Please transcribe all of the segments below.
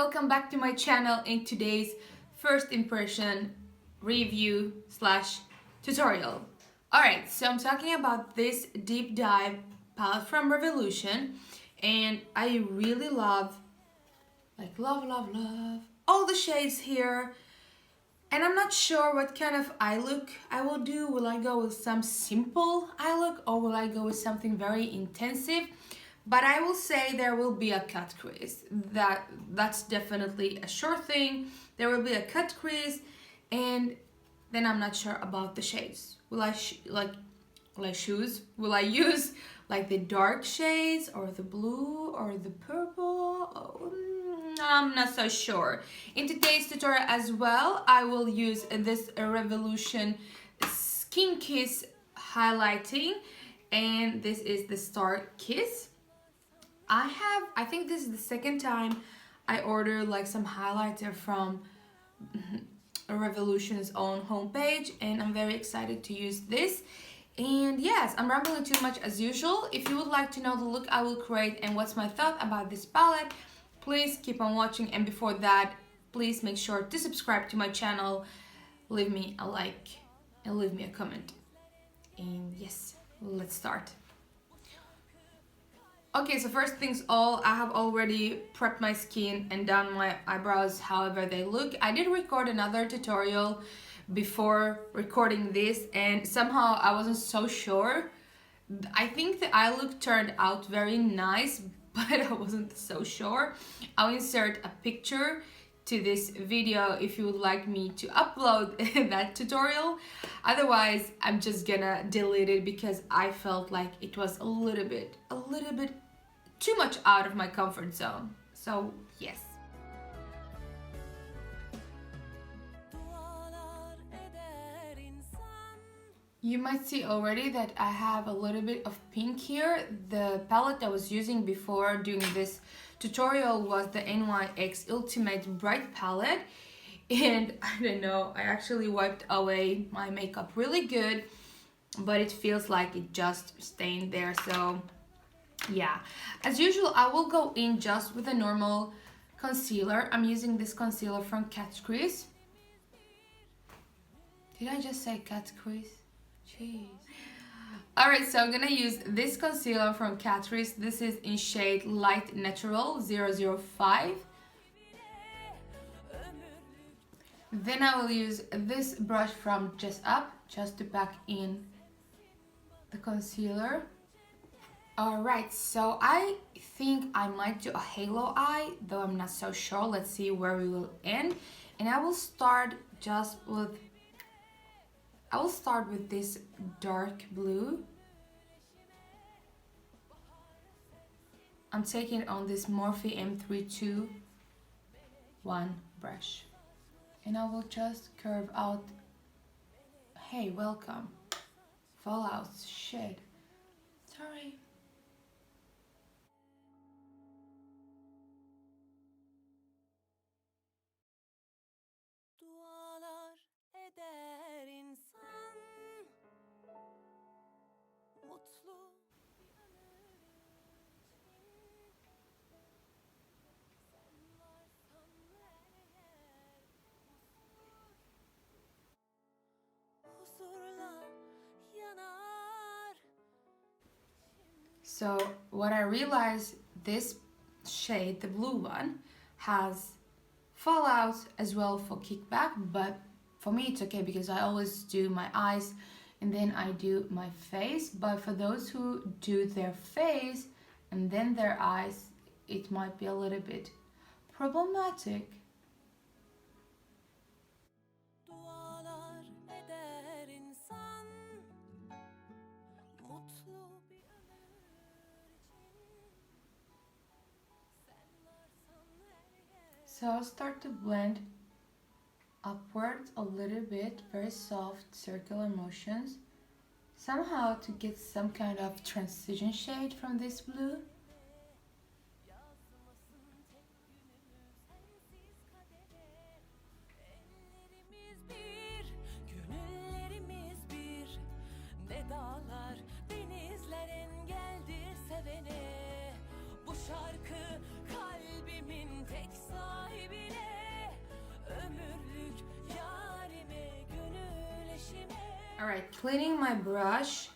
welcome back to my channel. In today's first impression review slash tutorial. Alright, so I'm talking about this deep dive palette from Revolution, and I really love all the shades here. And I'm not sure what kind of eye look I will do. Will I go with some simple eye look or will I go with something very intensive? But I will say there will be a cut crease. That's definitely a sure thing. There will be a cut crease, and then I'm not sure about the shades. Will I use like the dark shades or the blue or the purple? Oh, I'm not so sure. In today's tutorial as well, I will use this Revolution Skin Kiss highlighting, and this is the Star Kiss. I think this is the second time I ordered like some highlighter from Revolution's own homepage, and I'm very excited to use this. And yes, I'm rambling too much as usual. If you would like to know the look I will create and what's my thought about this palette, please keep on watching, and before that, please make sure to subscribe to my channel, leave me a like and leave me a comment. And yes, let's start. Okay, so first things all, I have already prepped my skin and done my eyebrows however they look. I did record another tutorial before recording this, and somehow I wasn't so sure. I think the eye look turned out very nice, but I wasn't so sure. I'll insert a picture to this video if you would like me to upload that tutorial. Otherwise, I'm just gonna delete it because I felt like it was a little bit too much out of my comfort zone. So yes. You might see already that I have a little bit of pink here. The palette I was using before doing this tutorial was the NYX Ultimate Bright palette, and I don't know, I actually wiped away my makeup really good, but it feels like it just stained there. So yeah, as usual, I will go in just with a normal concealer. I'm using this concealer from Catrice. Did I just say Catrice? Jeez. Alright, so I'm gonna use this concealer from Catrice. This is in shade Light Natural 005. Then I will use this brush from Just Up just to pack in the concealer. Alright, so I think I might do a halo eye, though I'm not so sure. Let's see where we will end. And I will start with this dark blue. I'm taking it on this Morphe M321 brush. And I will just curve out. Hey, welcome. Fallout shade. Sorry. So what I realized, this shade, the blue one, has fallout as well for kickback, but for me it's okay because I always do my eyes and then I do my face. But for those who do their face and then their eyes, it might be a little bit problematic. So I'll start to blend upwards a little bit, very soft circular motions, somehow to get some kind of transition shade from this blue. kalbimin tek sahibine, ömürlük yarime, gönül eşime. Alright, cleaning my brush,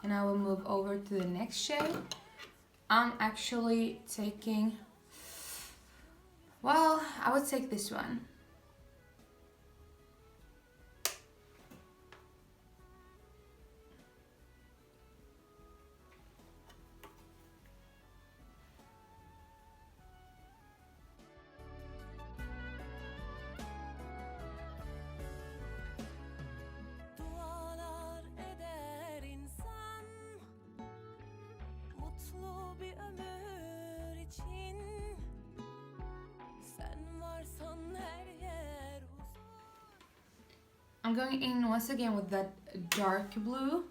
and I will move over to the next shade. I'm actually taking, well, I would take this one. Dualar eder insan, mutlu bir ömür için. Sen varsan her yer huzur. I'm going in once again with that dark blue.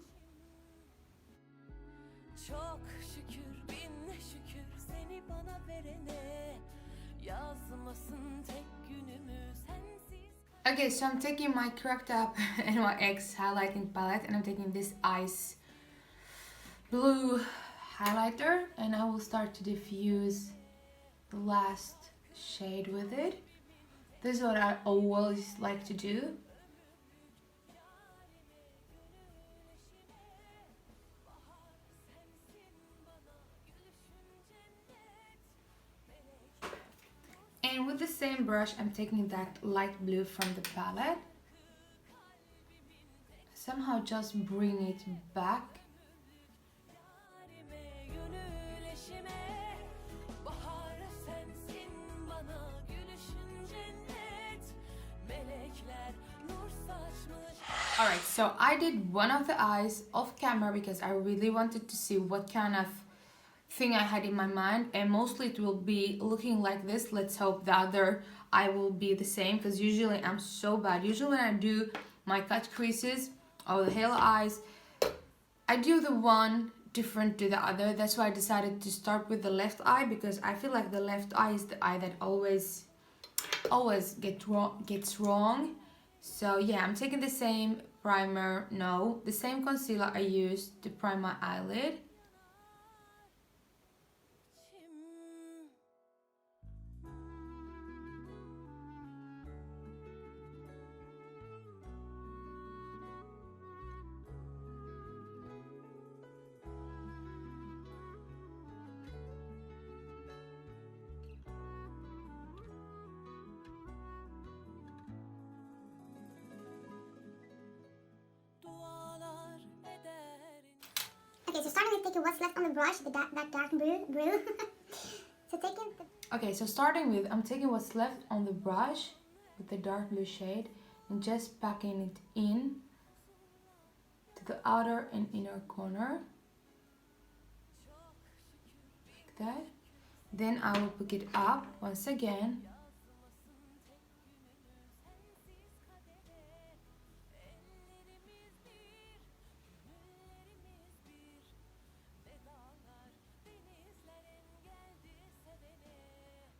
Çok şükür, bin şükür seni bana verene, yazmasın tek günümü sensiz. Okay, so I'm taking my Cracked Up NYX highlighting palette, and I'm taking this ice blue highlighter, and I will start to diffuse the last shade with it. This is what I always like to do. And with the same brush, I'm taking that light blue from the palette. Somehow just bring it back. Alright, so I did one of the eyes off camera because I really wanted to see what kind of thing I had in my mind, and mostly it will be looking like this. Let's hope the other eye will be the same, because usually I'm so bad. Usually when I do my cut creases or the halo eyes, I do the one different to the other. That's why I decided to start with the left eye, because I feel like the left eye is the eye that always gets wrong. So yeah, I'm taking the same primer, no, the same concealer I used to prime my eyelid. Okay, so starting with taking what's left on the brush, that dark blue. So taking the... Okay, so starting with, I'm taking what's left on the brush with the dark blue shade and just packing it in to the outer and inner corner, like that. Then I will pick it up once again.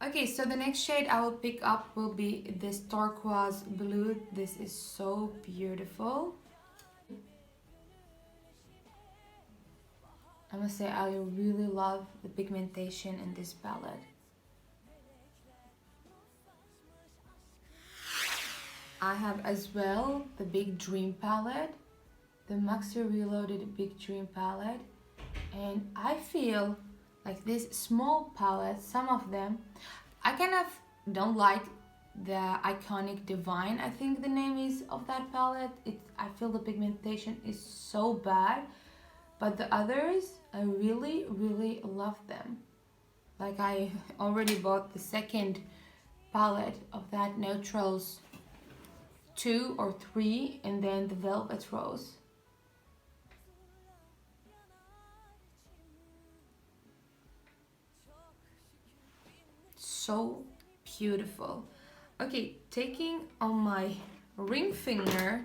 Okay, so the next shade I will pick up will be this turquoise blue. This is so beautiful. I must say I really love the pigmentation in this palette. I have as well the Big Dream palette, the Maxi Reloaded Big Dream palette, and I feel like this small palette, some of them, I kind of don't like the Iconic Divine, I think the name is, of that palette. I feel the pigmentation is so bad, but the others, I really love them. Like I already bought the second palette of that, Neutrals 2 or 3, and then the Velvet Rose. So beautiful. Okay, taking on my ring finger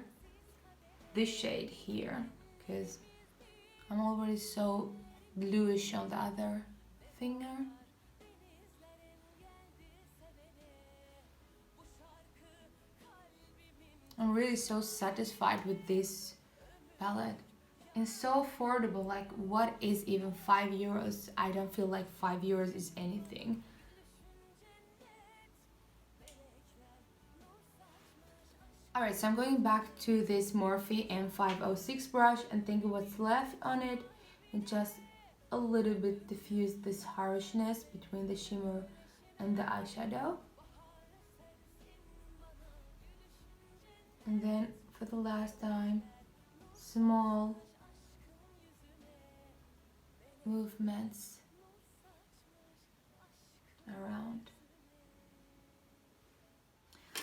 this shade here, because I'm already so bluish on the other finger. I'm really so satisfied with this palette. It's so affordable. Like, what is even €5? I don't feel like €5 is anything. Alright, so I'm going back to this Morphe M506 brush and thinking what's left on it and just a little bit diffuse this harshness between the shimmer and the eyeshadow. And then for the last time, small movements around.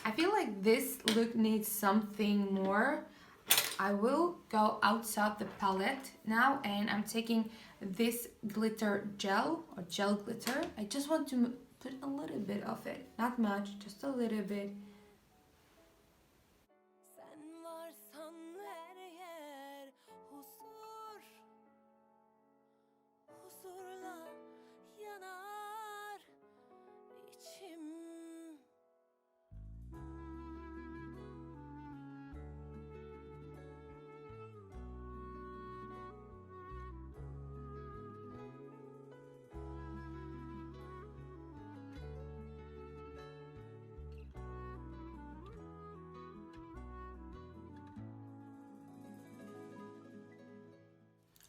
I feel like this look needs something more. I will go outside the palette now and I'm taking this glitter gel or gel glitter. I just want to put a little bit of it, not much, just a little bit. Sen varsan her yer huzur, huzurla yanar içim.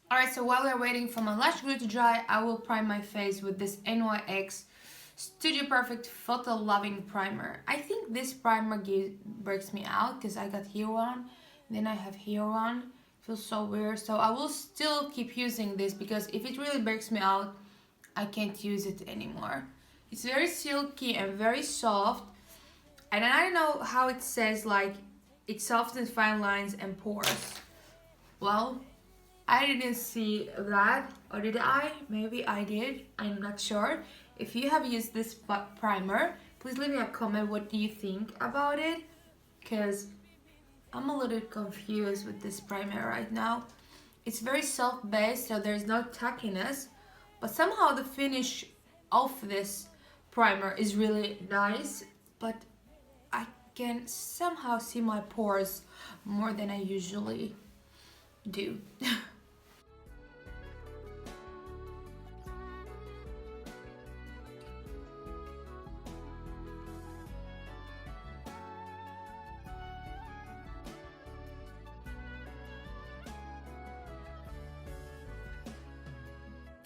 Alright, so while we're waiting for my lash glue to dry, I will prime my face with this NYX Studio Perfect Photo Loving Primer. I think this primer breaks me out because I got here one, then I have here one. Feels so weird, so I will still keep using this because if it really breaks me out, I can't use it anymore. It's very silky and very soft, and I don't know how it says like it softens fine lines and pores. Well, I didn't see that, or did I? Maybe I did, I'm not sure. If you have used this primer, please leave me a comment, what do you think about it? Because I'm a little confused with this primer right now. It's very soft base, so there's no tackiness, but somehow the finish of this primer is really nice, but I can somehow see my pores more than I usually do.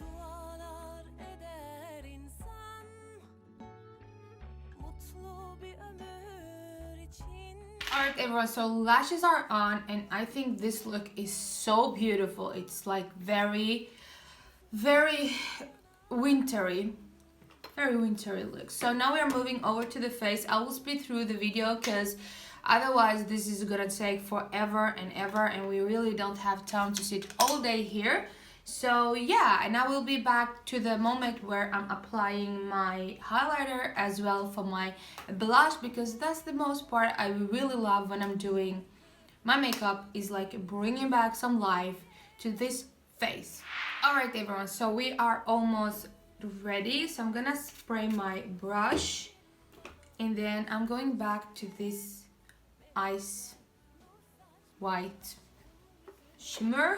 Dualar eder insan, mutlu bir ömür için. Alright everyone, so lashes are on and I think this look is so beautiful. It's like very wintry. Very wintry look. So now we are moving over to the face. I will speed through the video because otherwise this is gonna take forever and ever and we really don't have time to sit all day here. So yeah, and I will be back to the moment where I'm applying my highlighter as well for my blush, because that's the most part I really love when I'm doing my makeup, is like bringing back some life to this face. Alright everyone, so we are almost ready. So I'm gonna spray my brush and then I'm going back to this ice white shimmer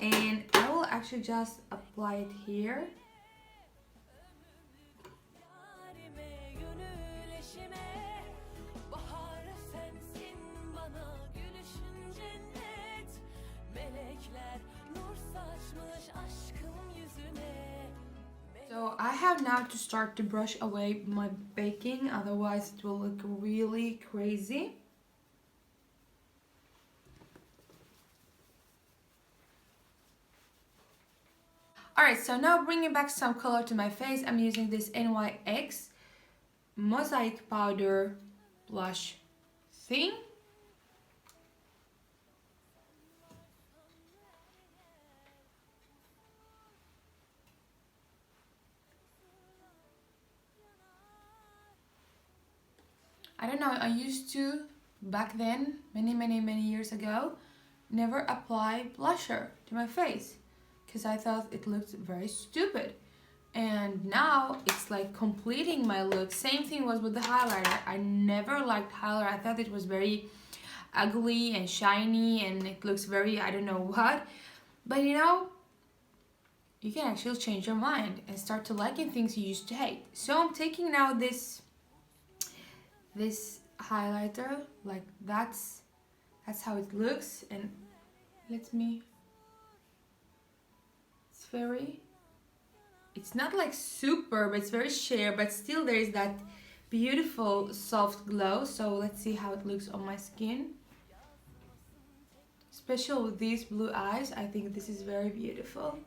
and I will actually just apply it here. Yarime, gönül eşime, bahar sensin bana, gülüşün cennet. Melekler nur saçmış aşkım yüzüne. So I have now to start to brush away my baking, otherwise it will look really crazy. Alright, so now bringing back some color to my face, I'm using this NYX Mosaic Powder blush thing. I don't know, I used to, back then, many years ago, never apply blusher to my face because I thought it looked very stupid. And now it's like completing my look. Same thing was with the highlighter. I never liked highlighter. I thought it was very ugly and shiny and it looks very, I don't know what. But you know, you can actually change your mind and start to liking things you used to hate. So I'm taking now this highlighter, like that's how it looks. And let me, it's not like super, but it's very sheer, but still there is that beautiful soft glow. So let's see how it looks on my skin. Especially with these blue eyes, I think this is very beautiful.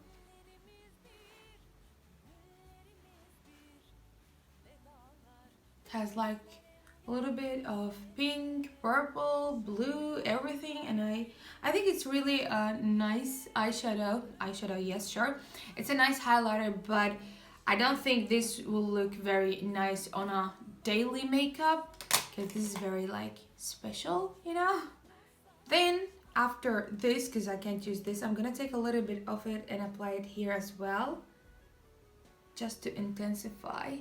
It has like a little bit of pink, purple, blue, everything, and I think it's really a nice eyeshadow. Yes, sure, it's a nice highlighter, but I don't think this will look very nice on a daily makeup, because this is very like special, you know. Then after this, because I can't use this, I'm gonna take a little bit of it and apply it here as well, just to intensify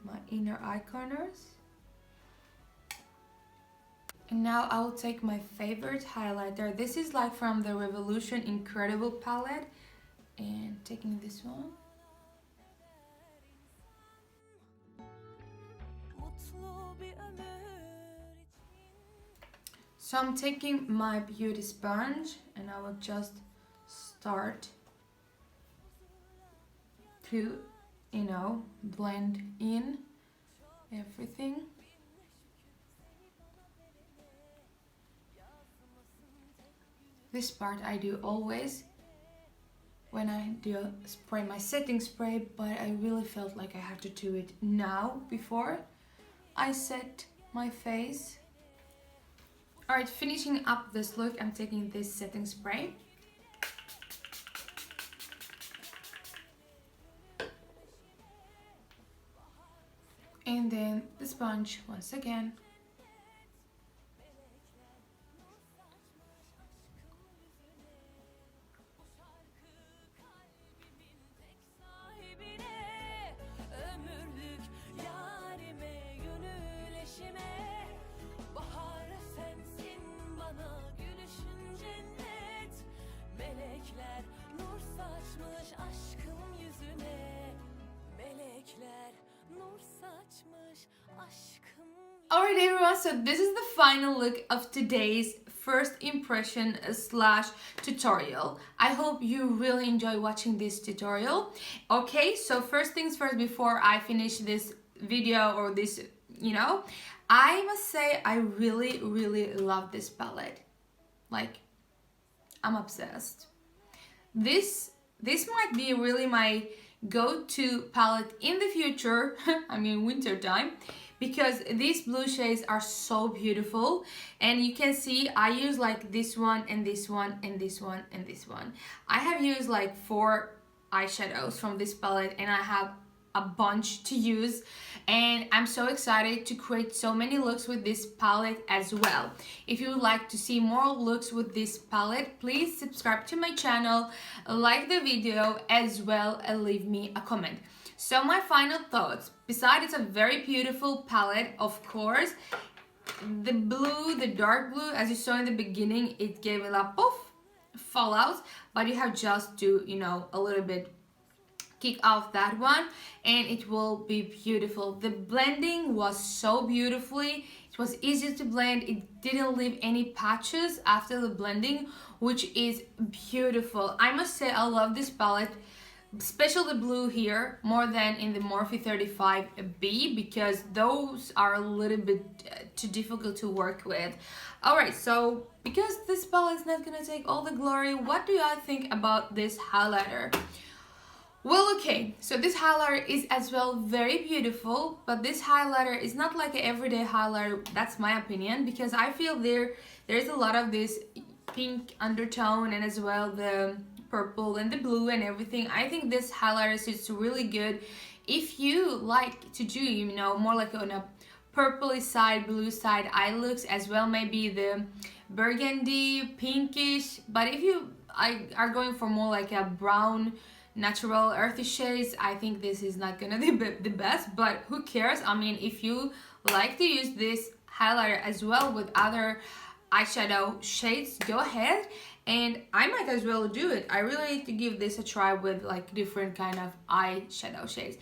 my inner eye corners. And now I will take my favorite highlighter. This is like from the Revolution Incredible palette, and taking this one. So I'm taking my beauty sponge and I will just start to, you know, blend in everything. This part I do always when I do spray my setting spray, but I really felt like I had to do it now before I set my face. Alright, finishing up this look, I'm taking this setting spray. And then the sponge once again. Alright everyone, so this is the final look of today's first impression slash tutorial. I hope you really enjoy watching this tutorial. Okay, so first things first, before I finish this video or this, you know, I must say I really love this palette. Like, I'm obsessed. This might be really my go-to palette in the future. I mean winter time, because these blue shades are so beautiful. And you can see I use like this one and this one and this one and this one. I have used like 4 eyeshadows from this palette, and I have a bunch to use, and I'm so excited to create so many looks with this palette as well. If you would like to see more looks with this palette, please subscribe to my channel, like the video as well, and leave me a comment. So my final thoughts, besides it's a very beautiful palette, of course, the blue, the dark blue, as you saw in the beginning, it gave it a poof, fallout, but you have just to, you know, a little bit kick off that one and it will be beautiful. The blending was so beautifully, it was easy to blend, it didn't leave any patches after the blending, which is beautiful. I must say I love this palette, especially the blue here, more than in the Morphe 35B, because those are a little bit too difficult to work with. Alright, so because this palette is not gonna take all the glory, what do I think about this highlighter? Well, okay, so this highlighter is as well very beautiful, but this highlighter is not like an everyday highlighter, that's my opinion, because I feel there's a lot of this pink undertone and as well the purple and the blue and everything. I think this highlighter is really good if you like to do, you know, more like on a purpley side, blue side eye looks, as well maybe the burgundy, pinkish, but if you are going for more like a brown, natural earthy shades, I think this is not gonna be the best, but who cares? I mean, if you like to use this highlighter as well with other eyeshadow shades, go ahead, and I might as well do it. I really need to give this a try with like different kind of eyeshadow shades.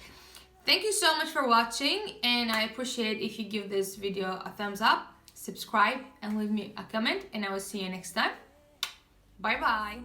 Thank you so much for watching, and I appreciate if you give this video a thumbs up, subscribe, and leave me a comment, and I will see you next time. Bye bye.